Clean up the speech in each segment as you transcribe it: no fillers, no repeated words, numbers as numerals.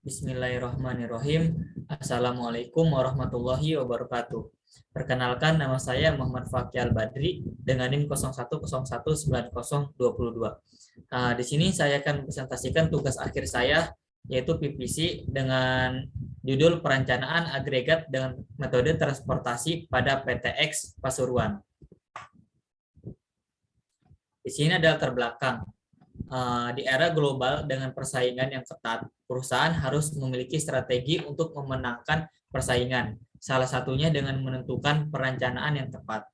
Bismillahirrahmanirrahim. Assalamualaikum warahmatullahi wabarakatuh. Perkenalkan, nama saya Muhammad Fakih Al-Badri dengan NIM 01019022. Di sini saya akan presentasikan tugas akhir saya, yaitu PPC dengan judul perencanaan agregat dengan metode transportasi pada PTX Pasuruan. Di sini ada latar belakang. Di era global dengan persaingan yang ketat, perusahaan harus memiliki strategi untuk memenangkan persaingan. Salah satunya dengan menentukan perencanaan yang tepat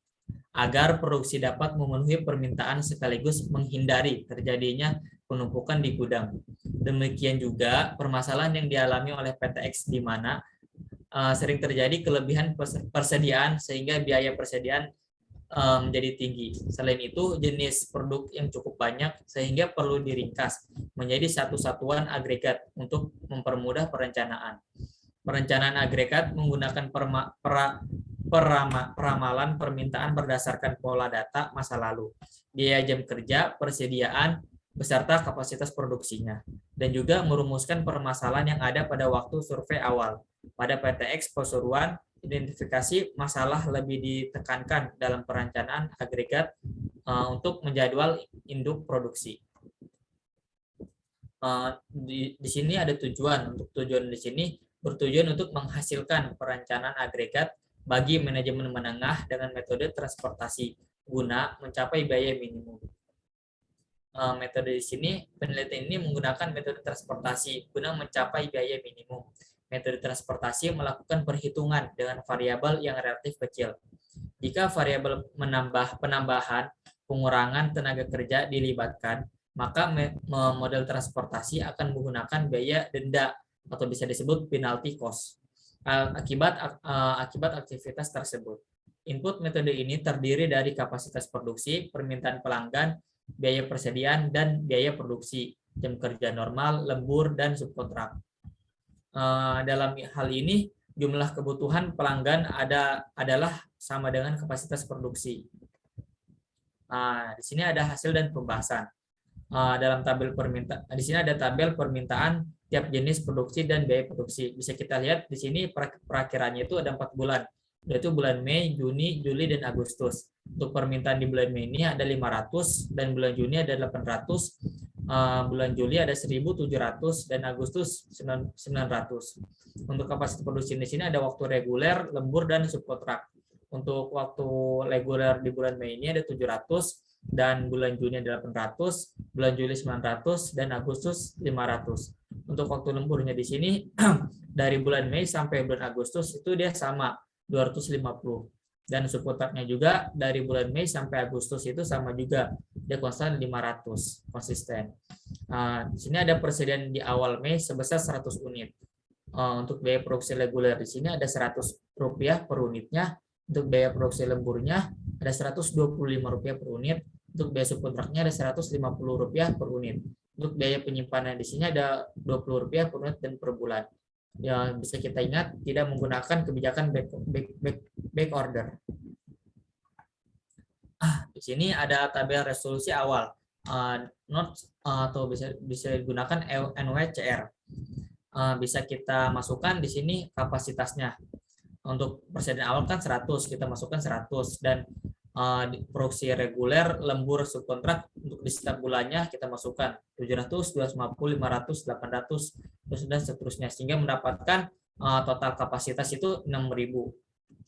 agar produksi dapat memenuhi permintaan sekaligus menghindari terjadinya penumpukan di gudang. Demikian juga permasalahan yang dialami oleh PTX di mana sering terjadi kelebihan persediaan sehingga biaya persediaan menjadi tinggi. Selain itu, jenis produk yang cukup banyak sehingga perlu diringkas menjadi satu satuan agregat untuk mempermudah perencanaan. Perencanaan agregat menggunakan peramalan permintaan berdasarkan pola data masa lalu, biaya jam kerja, persediaan, beserta kapasitas produksinya, dan juga merumuskan permasalahan yang ada pada waktu survei awal. Pada PTX Pasuruan, identifikasi masalah lebih ditekankan dalam perencanaan agregat untuk menjadwal induk produksi. Di sini ada tujuan. Untuk tujuan di sini bertujuan untuk menghasilkan perencanaan agregat bagi manajemen menengah dengan metode transportasi guna mencapai biaya minimum. Metode di sini, penelitian ini menggunakan metode transportasi guna mencapai biaya minimum. Metode transportasi melakukan perhitungan dengan variabel yang relatif kecil. Jika variabel penambahan, pengurangan tenaga kerja dilibatkan, maka model transportasi akan menggunakan biaya denda atau bisa disebut penalty cost akibat aktivitas tersebut. Input metode ini terdiri dari kapasitas produksi, permintaan pelanggan, biaya persediaan, dan biaya produksi, jam kerja normal, lembur, dan subkontrak. Dalam hal ini, jumlah kebutuhan pelanggan adalah sama dengan kapasitas produksi. Di sini ada hasil dan pembahasan. Dalam tabel permintaan, di sini ada tabel permintaan tiap jenis produksi dan biaya produksi. Bisa kita lihat di sini perakhirannya itu ada 4 bulan, yaitu bulan Mei, Juni, Juli, dan Agustus. Untuk permintaan di bulan Mei ini ada 500 dan bulan Juni ada 800, bulan Juli ada 1.700 dan Agustus 900. Untuk kapasitas produksi di sini ada waktu reguler, lembur, dan subkontrak. Untuk waktu reguler di bulan Mei ini ada 700 dan bulan Juni ada 800, bulan Juli 900 dan Agustus 500. Untuk waktu lemburnya di sini dari bulan Mei sampai bulan Agustus itu dia sama 250. Dan subkontraknya juga dari bulan Mei sampai Agustus itu sama juga, dia konstan 500, konsisten. Di sini ada persediaan di awal Mei sebesar 100 unit. Untuk biaya produksi reguler di sini ada Rp100 per unitnya. Untuk biaya produksi lemburnya ada Rp125 per unit. Untuk biaya subkontraknya ada Rp150 per unit. Untuk biaya penyimpanan di sini ada Rp20 per unit dan per bulan. Ya, bisa kita ingat tidak menggunakan kebijakan back order. Di sini ada tabel resolusi awal, atau bisa digunakan NWCR. Bisa kita masukkan di sini kapasitasnya. Untuk persediaan awal kan 100, kita masukkan 100, dan produksi reguler, lembur, subkontrak untuk di setiap bulannya kita masukkan 700, 250, 500, 800, dan seterusnya, sehingga mendapatkan total kapasitas itu 6.000.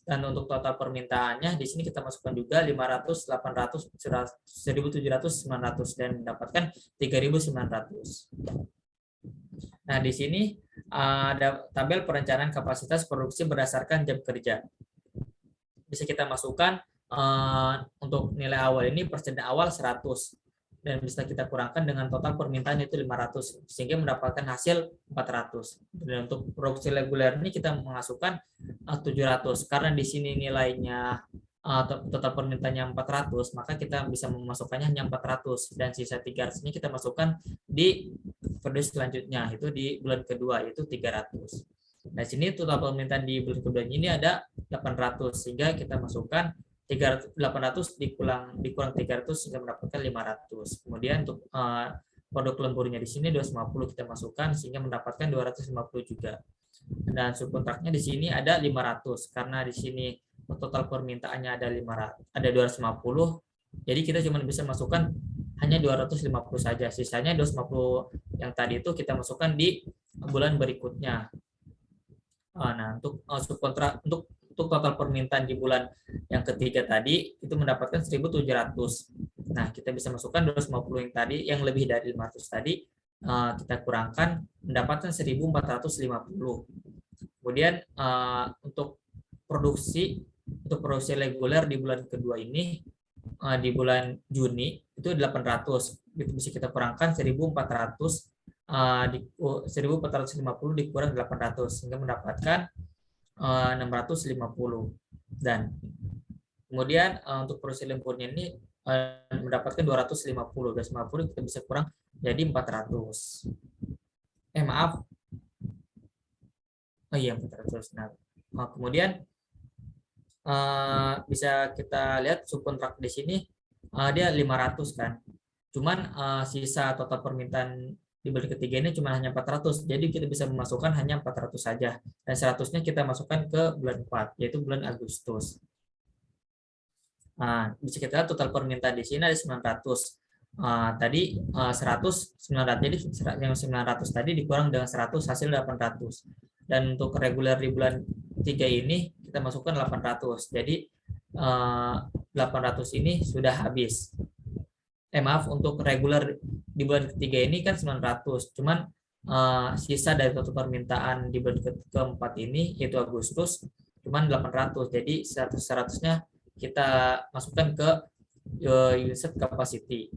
Dan untuk total permintaannya di sini kita masukkan juga 500, 800, 1.700, 900 dan mendapatkan 3.900. Nah, di sini ada tabel perencanaan kapasitas produksi berdasarkan jam kerja. Bisa kita masukkan untuk nilai awal ini persediaan awal 100 dan bisa kita kurangkan dengan total permintaan itu 500 sehingga mendapatkan hasil 400. Dan untuk produksi reguler ini kita memasukkan 700 karena di sini nilainya total permintaannya 400, maka kita bisa memasukkannya hanya 400 dan sisa 300 ini kita masukkan di periode selanjutnya, itu di bulan kedua, yaitu 300. Nah, sini total permintaan di bulan kedua ini ada 800 sehingga kita masukkan 800 dikurang 300 sehingga mendapatkan 500. Kemudian untuk produk lemburnya di sini 250 kita masukkan sehingga mendapatkan 250 juga. Dan subkontraknya di sini ada 500 karena di sini total permintaannya ada 250. Jadi kita cuma bisa masukkan hanya 250 saja. Sisanya 250 yang tadi itu kita masukkan di bulan berikutnya. Nah, untuk subkontrak untuk total permintaan di bulan yang ketiga tadi itu mendapatkan 1.700. Nah, kita bisa masukkan 250 yang tadi, yang lebih dari 500 tadi, kita kurangkan mendapatkan 1.450. Kemudian untuk produksi reguler di bulan kedua ini, di bulan Juni itu 800. Itu bisa kita kurangkan 1.400, 1.450 dikurang 800 sehingga mendapatkan 650. Dan kemudian untuk produksi lemburnya ini mendapatkan 250 kita bisa kurang jadi 400. Maaf. Oh iya, 400. Nah, kemudian bisa kita lihat subkontrak di sini dia 500 kan. Cuman sisa total permintaan di bulan ketiga ini cuma hanya 400. Jadi kita bisa memasukkan hanya 400 saja. Dan 100-nya kita masukkan ke bulan 4, yaitu bulan Agustus. Nah, bisa kita lihat total permintaan di sini ada 900. Tadi 100, 900. Jadi yang 900 tadi dikurang dengan 100 hasil 800. Dan untuk reguler di bulan 3 ini kita masukkan 800. Jadi 800 ini sudah habis. Maaf, untuk reguler di bulan ketiga ini kan 900. Cuman sisa dari total permintaan di bulan keempat ini yaitu Agustus cuman 800. Jadi 100-100-nya kita masukkan ke unit capacity.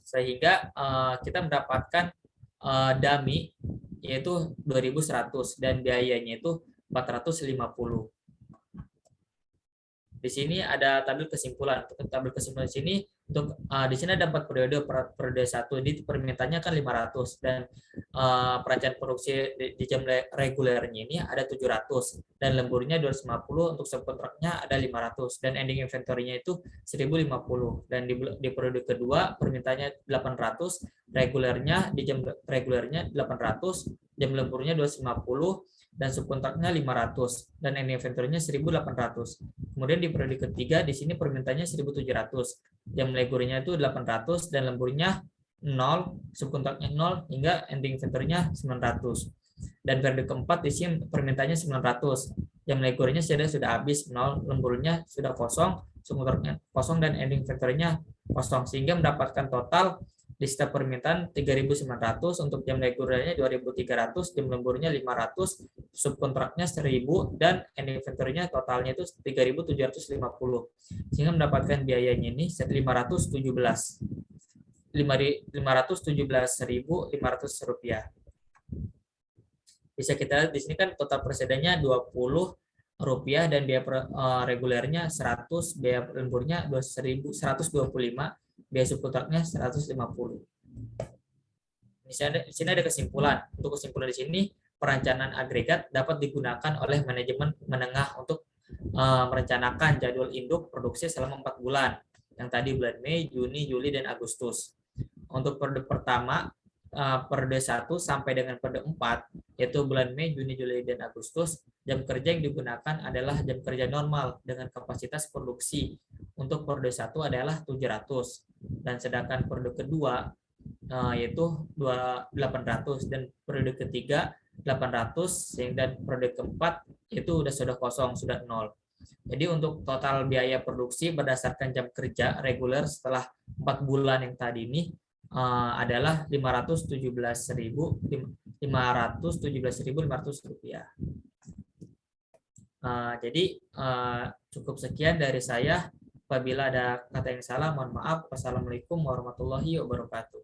Sehingga kita mendapatkan dummy yaitu 2.100 dan biayanya itu 450. Di sini ada tabel kesimpulan. Untuk tabel kesimpulan di sini di sini ada 4 periode. Periode 1 di permintaannya kan 500 dan perancangan produksi di jam regulernya ini ada 700 dan lemburnya 250, untuk subkontraknya ada 500 dan ending inventory-nya itu 1.050 dan di periode kedua permintaannya 800, regulernya di jam regulernya 800, jam lemburnya 250 dan subkontraknya 500 dan ending inventory-nya 1.800. Kemudian di periode ketiga di sini permintaannya 1.700, jam lemburnya itu 800 dan lemburnya 0, subkontraknya 0 hingga ending inventory-nya 900. Dan periode keempat di sini permintaannya 900, jam lemburnya sudah habis 0, lemburnya sudah kosong, subkontraknya kosong dan ending inventory-nya kosong sehingga mendapatkan total di setiap permintaan 3.900, untuk jam regulernya 2.300, jam lemburnya 500, subkontraknya 1.000 dan ending inventory-nya totalnya itu 3.750 sehingga mendapatkan biayanya ini 517.500 rupiah. Bisa kita lihat di sini kan total persedannya 20 rupiah dan biaya regulernya 100, biaya lemburnya 1.125, biaya subkontraknya 150. Di sini ada kesimpulan. Untuk kesimpulan di sini, perencanaan agregat dapat digunakan oleh manajemen menengah untuk merencanakan jadwal induk produksi selama 4 bulan. Yang tadi bulan Mei, Juni, Juli, dan Agustus. Untuk periode pertama, periode 1 sampai dengan periode 4, yaitu bulan Mei, Juni, Juli, dan Agustus, jam kerja yang digunakan adalah jam kerja normal dengan kapasitas produksi. Untuk periode 1 adalah 700 dan sedangkan periode kedua yaitu 800 dan periode ketiga 800 dan periode keempat itu sudah kosong, sudah 0. Jadi untuk total biaya produksi berdasarkan jam kerja reguler setelah 4 bulan yang tadi ini adalah 517.500 rupiah. Jadi cukup sekian dari saya. Apabila ada kata yang salah, mohon maaf. Wassalamualaikum warahmatullahi wabarakatuh.